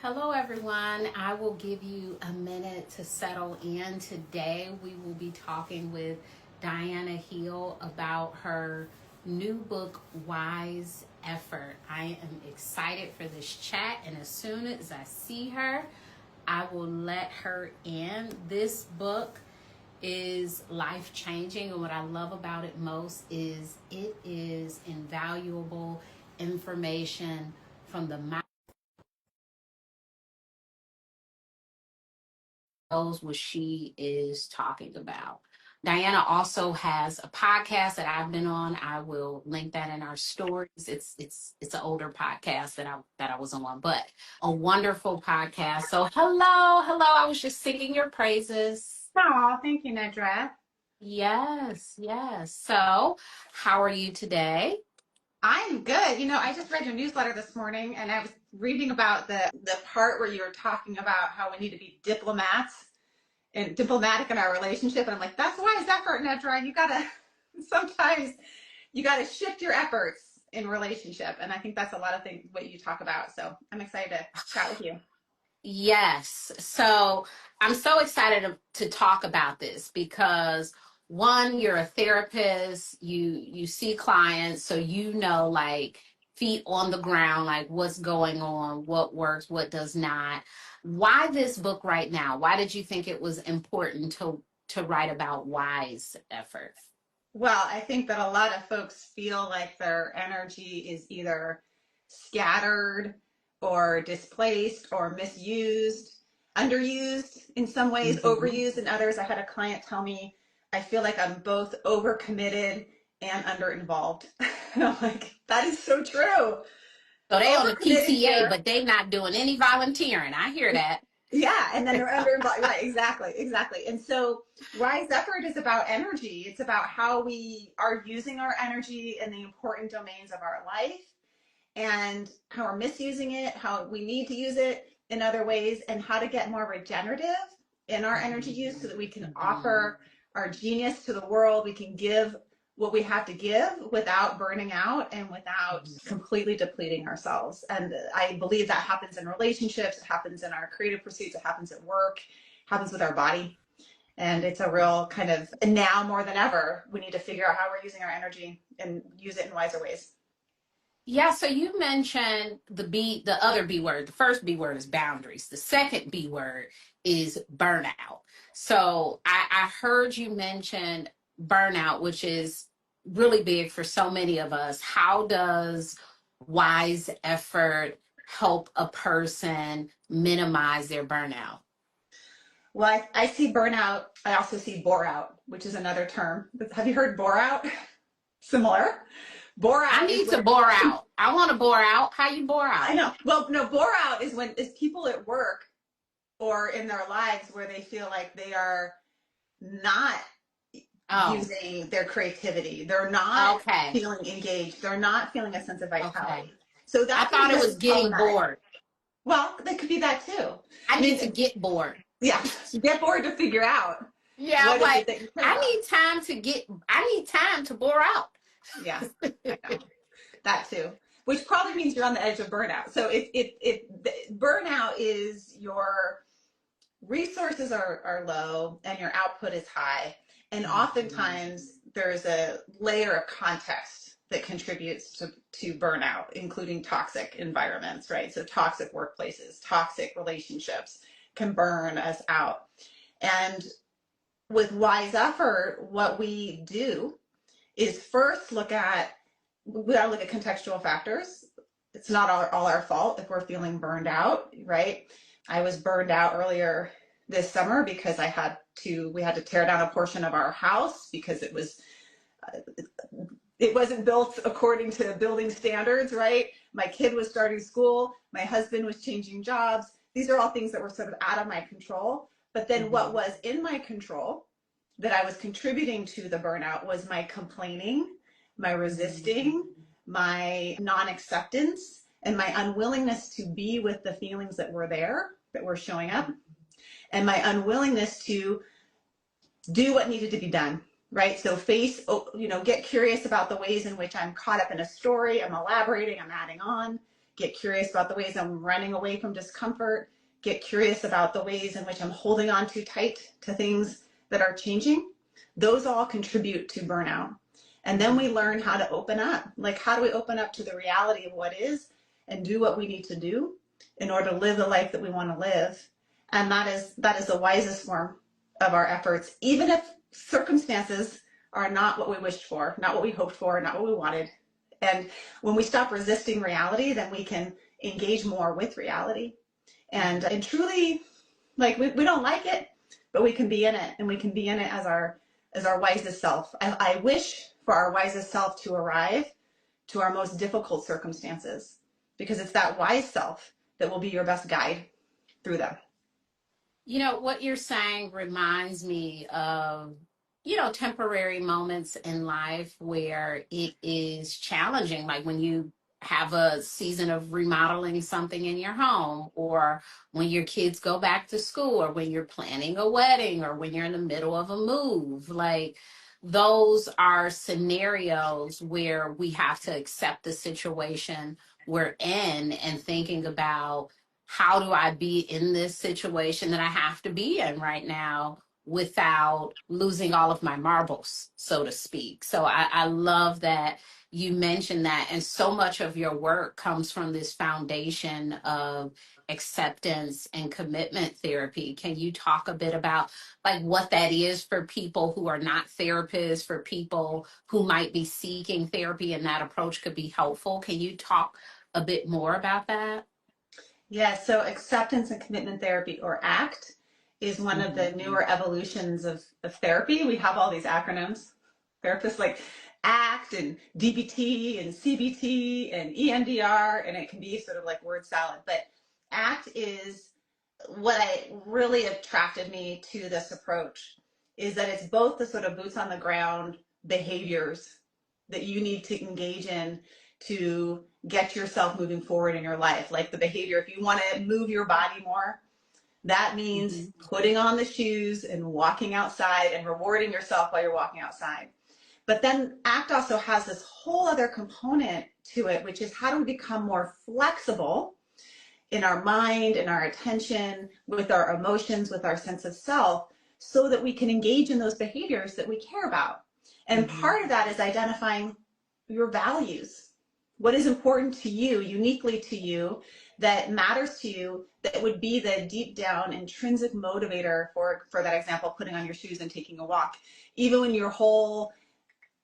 Hello, everyone. I will give you a minute to settle in. Today, we will be talking with Diana Hill about her new book, Wise Effort. I am excited for this chat, and as soon as I see her, I will let her in. This book is life changing, and what I love about it most is it is invaluable information from the mouth knows what she is talking about. Diana also has a podcast that I've been on. I will link that in our stories. It's an older podcast that I was on, but a wonderful podcast. So hello. I was just singing your praises. Oh, thank you, Nedra. Yes. So how are you today? I'm good. I just read your newsletter this morning and I was reading about the part where you were talking about how we need to be diplomats and diplomatic in our relationship. And I'm like, that's wise effort, Nedra. Sometimes you gotta shift your efforts in relationship. And I think that's a lot of things what you talk about. So I'm excited to chat with you. Yes. So I'm so excited to talk about this because one, you're a therapist, you see clients, so you know like feet on the ground, like what's going on, what works, what does not. Why this book right now? Why did you think it was important to write about wise effort? Well, I think that a lot of folks feel like their energy is either scattered or displaced or misused, underused in some ways, Mhm. overused in others. I had a client tell me, I feel like I'm both overcommitted and underinvolved. And I'm like, that is so true. So they on the Overcommitted PTA, here. but they not doing any volunteering. I hear that. Yeah, and then they're underinvolved. Right, exactly. And so Rise Effort is about energy. It's about how we are using our energy in the important domains of our life and how we're misusing it, how we need to use it in other ways, and how to get more regenerative in our energy use so that we can Mhm. offer our genius to the world. We can give what we have to give without burning out and without completely depleting ourselves. And I believe that happens in relationships, it happens in our creative pursuits, it happens at work, it happens with our body. And it's a real kind of now more than ever, we need to figure out how we're using our energy and use it in wiser ways. Yeah, so you mentioned the other B word. The first B word is boundaries. The second B word is burnout. So I heard you mention burnout, which is really big for so many of us. How does wise effort help a person minimize their burnout? Well, I see burnout. I also see bore out, which is another term. Have you heard bore out? Similar. Bore I out is need to when bore out. I want to bore out. How you bore I out? know. Well, no, bore out is when it's people at work or in their lives where they feel like they are not Oh, using their creativity. They're not okay. feeling engaged. They're not feeling a sense of Okay. vitality. So I that's when thought it it gets was getting problematic. bored. Well, that could be that too. I I need mean, to get bored. yeah, get bored to figure out Yeah, I'm what is it like, that you care about. I need time to bore out. Yeah, I know. That too, which probably means you're on the edge of burnout. So if burnout is your resources are low and your output is high, and Mhm. oftentimes there's a layer of context that contributes to burnout, including toxic environments, right? So toxic workplaces, toxic relationships can burn us out. And with wise effort, what we do is first we gotta look at contextual factors. It's not all our fault if we're feeling burned out, right? I was burned out earlier this summer because we had to tear down a portion of our house because it wasn't built according to building standards, right? My kid was starting school, my husband was changing jobs. These are all things that were sort of out of my control. But then what Mhm. was in my control that I was contributing to the burnout was my complaining, my resisting, Mhm. my non-acceptance, and my unwillingness to be with the feelings that were there, that were showing up, and my unwillingness to do what needed to be done, right? So get curious about the ways in which I'm caught up in a story, I'm elaborating, I'm adding on, get curious about the ways I'm running away from discomfort, get curious about the ways in which I'm holding on too tight to things that are changing. Those all contribute to burnout. And then we learn how to open up. Like, how do we open up to the reality of what is and do what we need to do in order to live the life that we want to live? And that is the wisest form of our efforts, even if circumstances are not what we wished for, not what we hoped for, not what we wanted. And when we stop resisting reality, then we can engage more with reality. And truly, like, we don't like it, but we can be in it, and we can be in it as our wisest self. I wish for our wisest self to arrive to our most difficult circumstances, because it's that wise self that will be your best guide through them. You know, what you're saying reminds me of, temporary moments in life where it is challenging, like when you have a season of remodeling something in your home, or when your kids go back to school, or when you're planning a wedding, or when you're in the middle of a move. Like, those are scenarios where we have to accept the situation we're in and thinking about, how do I be in this situation that I have to be in right now without losing all of my marbles, so to speak. So I love that you mentioned that. And so much of your work comes from this foundation of acceptance and commitment therapy. Can you talk a bit about, like, what that is for people who are not therapists, for people who might be seeking therapy and that approach could be helpful? Can you talk a bit more about that? Yeah, so acceptance and commitment therapy, or ACT, is one of the newer evolutions of therapy. We have all these acronyms. Therapists like ACT and DBT and CBT and EMDR, and it can be sort of like word salad. But ACT is what really attracted me to this approach, is that it's both the sort of boots on the ground behaviors that you need to engage in to get yourself moving forward in your life. Like the behavior, if you want to move your body more, that means putting on the shoes and walking outside and rewarding yourself while you're walking outside. But then ACT also has this whole other component to it, which is, how do we become more flexible in our mind, in our attention, with our emotions, with our sense of self, so that we can engage in those behaviors that we care about. And part of that is identifying your values. What is important to you, uniquely to you, that matters to you, that would be the deep down intrinsic motivator for that example, putting on your shoes and taking a walk. Even when your whole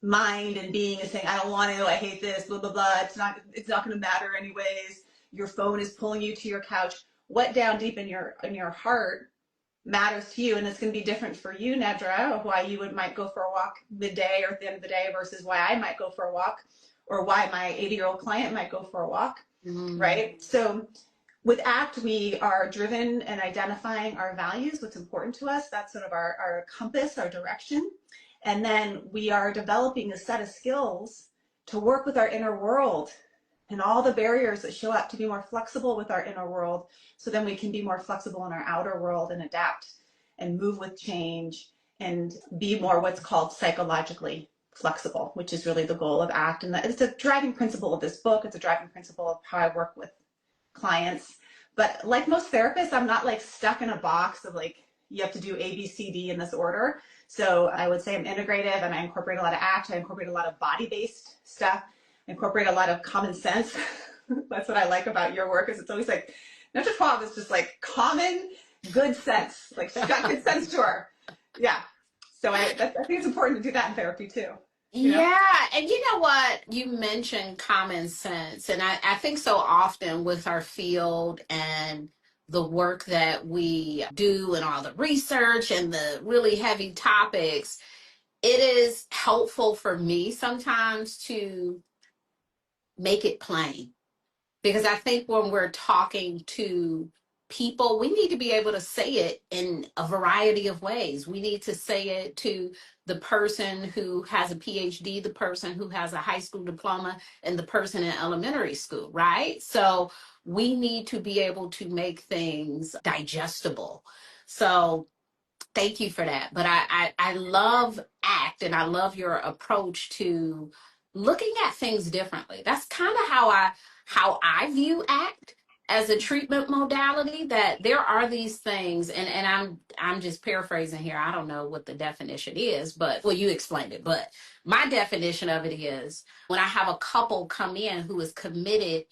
mind and being is saying, I don't want to, I hate this, blah, blah, blah, it's not going to matter anyways. Your phone is pulling you to your couch. What down deep in your heart matters to you? And it's going to be different for you, Nedra, why you might go for a walk midday or at the end of the day versus why I might go for a walk, or why my 80-year-old client might go for a walk, right? So with ACT, we are driven in identifying our values, what's important to us. That's sort of our compass, our direction. And then we are developing a set of skills to work with our inner world and all the barriers that show up, to be more flexible with our inner world, so then we can be more flexible in our outer world and adapt and move with change and be more what's called psychologically flexible, which is really the goal of ACT. And it's a driving principle of this book. It's a driving principle of how I work with clients. But like most therapists, I'm not like stuck in a box of like, you have to do A, B, C, D in this order. So I would say I'm integrative, and I incorporate a lot of ACT. I incorporate a lot of body-based stuff. I incorporate a lot of common sense. That's what I like about your work, is it's always like, Nedra Tawwab is just like common good sense. Like, she's got good sense to her. Yeah. So I think it's important to do that in therapy too. Yeah, and you know what? You mentioned common sense, and I think so often with our field and the work that we do and all the research and the really heavy topics, it is helpful for me sometimes to make it plain. Because I think when we're talking to people, we need to be able to say it in a variety of ways. We need to say it to the person who has a PhD, the person who has a high school diploma, and the person in elementary school, right? So we need to be able to make things digestible. So thank you for that. But I love ACT, and I love your approach to looking at things differently. That's kind of how how I view ACT as a treatment modality, that there are these things, and I'm just paraphrasing here. I don't know what the definition is, but well, you explained it. But my definition of it is when I have a couple come in who is committed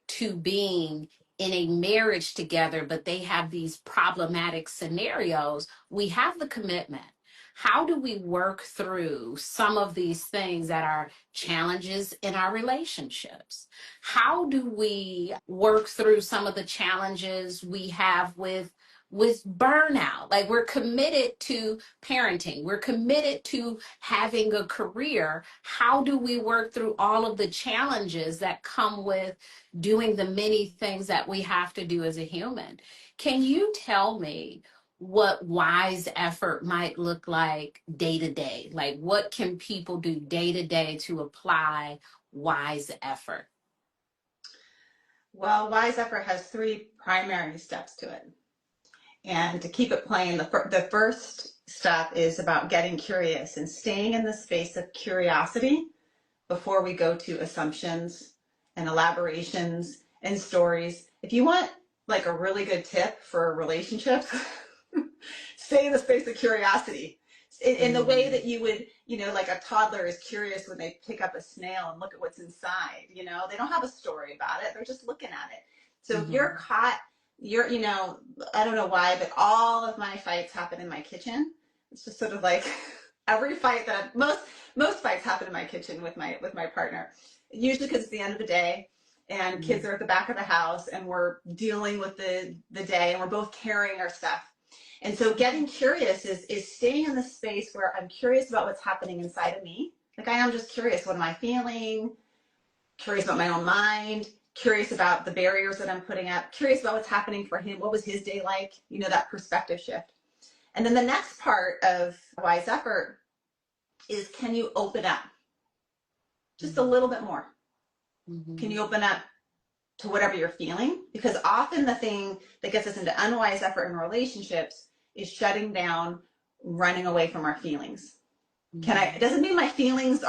to being in a marriage together, but they have these problematic scenarios, we have the commitment. How do we work through some of these things that are challenges in our relationships? How do we work through some of the challenges we have with burnout? Like, we're committed to parenting, we're committed to having a career. How do we work through all of the challenges that come with doing the many things that we have to do as a human? Can you tell me what wise effort might look like day to day? Like, what can people do day to day to apply wise effort? Well, wise effort has three primary steps to it. And to keep it plain, the first step is about getting curious and staying in the space of curiosity before we go to assumptions and elaborations and stories. If you want like a really good tip for relationships, stay in the space of curiosity. In the way that you would, like a toddler is curious when they pick up a snail and look at what's inside, they don't have a story about it. They're just looking at it. So if you're caught, I don't know why, but all of my fights happen in my kitchen. It's just sort of like every fight that most fights happen in my kitchen with my partner, usually because it's the end of the day and kids are at the back of the house and we're dealing with the day and we're both carrying our stuff. And so getting curious is staying in the space where I'm curious about what's happening inside of me. Like, I am just curious. What am I feeling? Curious about my own mind, curious about the barriers that I'm putting up, curious about what's happening for him. What was his day like? That perspective shift. And then the next part of wise effort is, can you open up just a little bit more? Can you open up to whatever you're feeling? Because often the thing that gets us into unwise effort in relationships is shutting down, running away from our feelings. It doesn't mean my feelings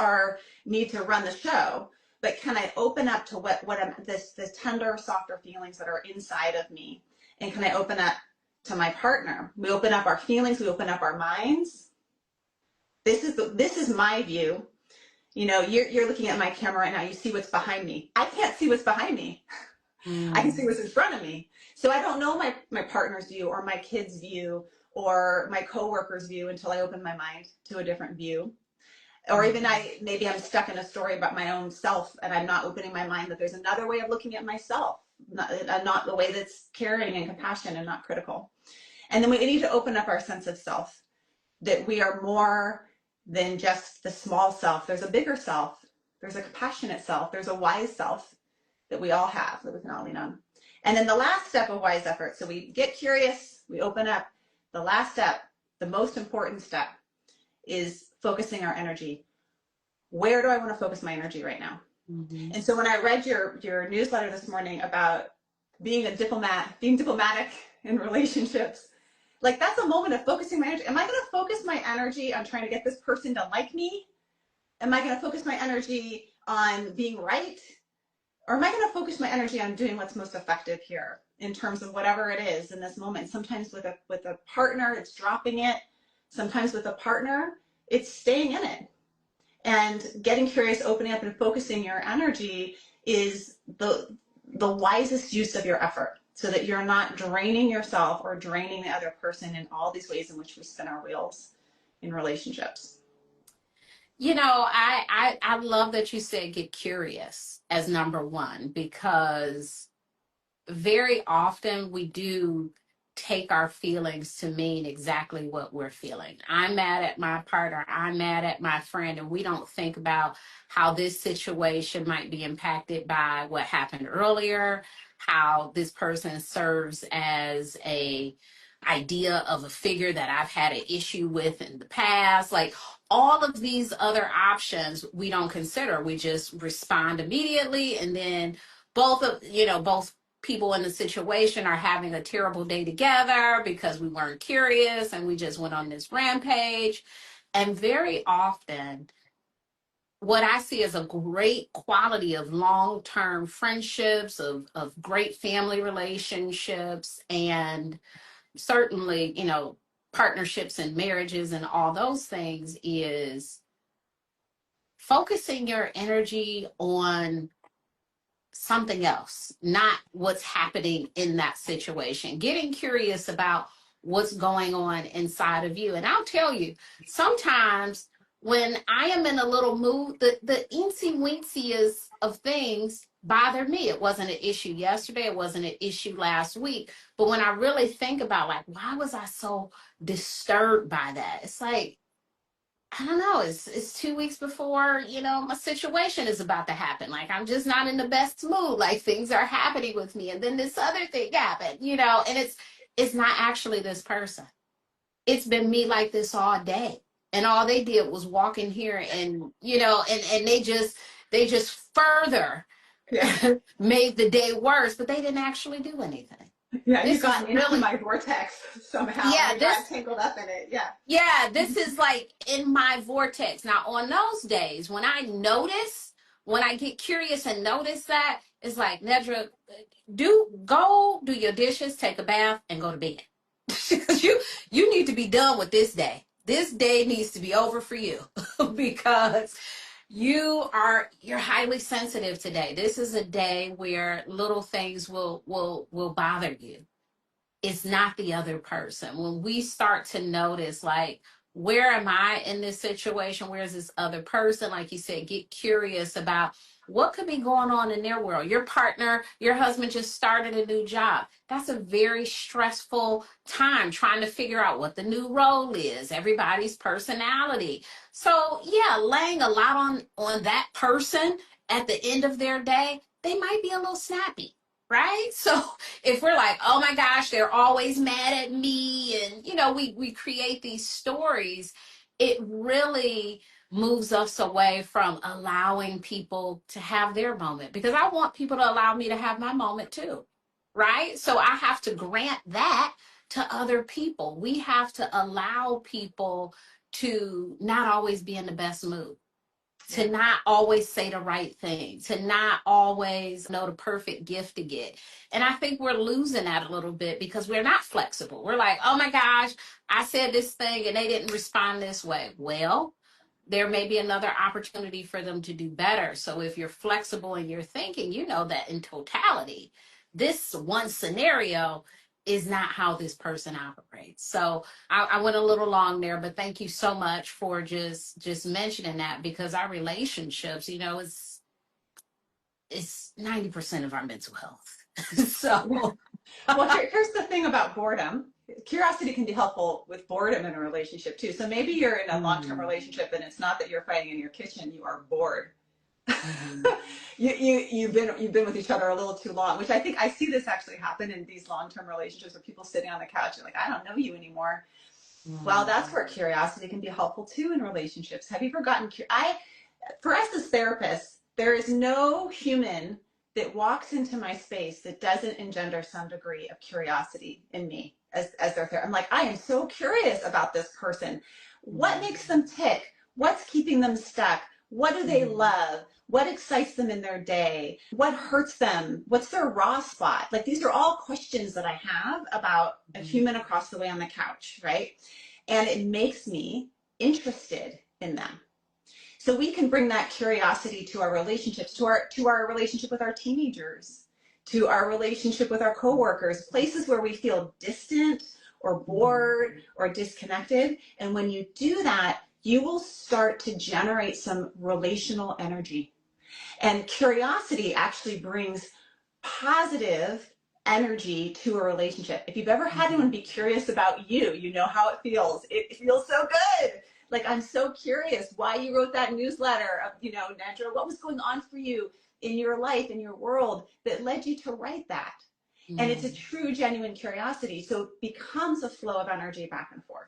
need to run the show, but can I open up to what I'm, this tender, softer feelings that are inside of me? And can I open up to my partner? We open up our feelings, we open up our minds. This is my view. You're looking at my camera right now. You see what's behind me. I can't see what's behind me. I can see what's in front of me. So I don't know my partner's view or my kid's view or my coworker's view until I open my mind to a different view. Or even maybe I'm stuck in a story about my own self and I'm not opening my mind that there's another way of looking at myself, not the way that's caring and compassion and not critical. And then we need to open up our sense of self, that we are more than just the small self. There's a bigger self. There's a compassionate self. There's a wise self that we all have, that we can all lean on. And then the last step of wise effort, so we get curious, we open up. The last step, the most important step, is focusing our energy. Where do I want to focus my energy right now? And so when I read your newsletter this morning about being diplomatic in relationships, like, that's a moment of focusing my energy. Am I going to focus my energy on trying to get this person to like me? Am I going to focus my energy on being right? Or am I going to focus my energy on doing what's most effective here in terms of whatever it is in this moment? Sometimes with a partner, it's dropping it. Sometimes with a partner, it's staying in it. And getting curious, opening up, and focusing your energy is the wisest use of your effort, so that you're not draining yourself or draining the other person in all these ways in which we spin our wheels in relationships. I love that you said get curious as number one, because very often we do take our feelings to mean exactly what we're feeling. I'm mad at my partner, I'm mad at my friend, and we don't think about how this situation might be impacted by what happened earlier, how this person serves as a idea of a figure that I've had an issue with in the past. Like, all of these other options we don't consider. We just respond immediately, and then both people in the situation are having a terrible day together because we weren't curious and we just went on this rampage. And very often what I see as a great quality of long-term friendships, of great family relationships, and certainly, partnerships and marriages and all those things is focusing your energy on something else, not what's happening in that situation. Getting curious about what's going on inside of you. And I'll tell you, sometimes when I am in a little mood, the eensy weensiest of things bother me. It wasn't an issue yesterday, it wasn't an issue last week. But when I really think about, like, why was I so disturbed by that? It's like, I don't know. It's 2 weeks before, my situation is about to happen. Like, I'm just not in the best mood. Like, things are happening with me, and then this other thing happened, and it's not actually this person. It's been me like this all day, and all they did was walk in here, and and they just further Yeah. made the day worse, but they didn't actually do anything. Yeah, you This is got into really, my vortex somehow. yeah, You got this tangled up in it. Yeah. Yeah, this is like in my vortex. Now, on those days, when I get curious and notice that, it's like, Nedra, go do your dishes, take a bath, and go to bed. you need to be done with this day. This day needs to be over for you because you're highly sensitive today. This is a day where little things will bother you. It's not the other person. When we start to notice, like, where am I in this situation? Where's this other person? Like you said, get curious about what could be going on in their world. Your partner, your husband just started a new job. That's a very stressful time trying to figure out what the new role is, everybody's personality. So yeah, laying a lot on that person at the end of their day, they might be a little snappy, right? So if we're like, oh my gosh, they're always mad at me, and we create these stories, it really moves us away from allowing people to have their moment, because I want people to allow me to have my moment too, right? So I have to grant that to other people. We have to allow people to not always be in the best mood, to not always say the right thing, to not always know the perfect gift to get. And I think we're losing that a little bit because we're not flexible. We're like, oh my gosh, I said this thing and they didn't respond this way. Well, there may be another opportunity for them to do better. So if you're flexible in your thinking, you know that in totality, this one scenario is not how this person operates. So I went a little long there, but thank you so much for just mentioning that, because our relationships, it's 90% of our mental health. So Well, here's the thing about boredom. Curiosity can be helpful with boredom in a relationship too. So maybe you're in a long-term relationship and it's not that you're fighting in your kitchen, you are bored. You've been with each other a little too long, which I think I see this actually happen in these long-term relationships where people sitting on the couch and like, I don't know you anymore. Well, that's where curiosity can be helpful too in relationships. Have you ever gotten for us as therapists, there is no human that walks into my space that doesn't engender some degree of curiosity in me as their therapist. I'm like, I am so curious about this person. What makes them tick? What's keeping them stuck? What do they love? What excites them in their day? What hurts them? What's their raw spot? Like, these are all questions that I have about a human across the way on the couch, right? And it makes me interested in them. So we can bring that curiosity to our relationships, to our relationship with our teenagers, to our relationship with our coworkers, places where we feel distant or bored or disconnected. And when you do that, you will start to generate some relational energy. And curiosity actually brings positive energy to a relationship. If you've ever had anyone be curious about you, you know how it feels. It feels so good. Like, I'm so curious why you wrote that newsletter of, Nedra, what was going on for you in your life, in your world that led you to write that? And it's a true, genuine curiosity. So it becomes a flow of energy back and forth.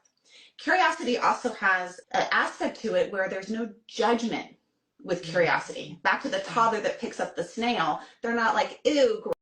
Curiosity also has an aspect to it where there's no judgment with curiosity. Back to the toddler that picks up the snail. They're not like, ew,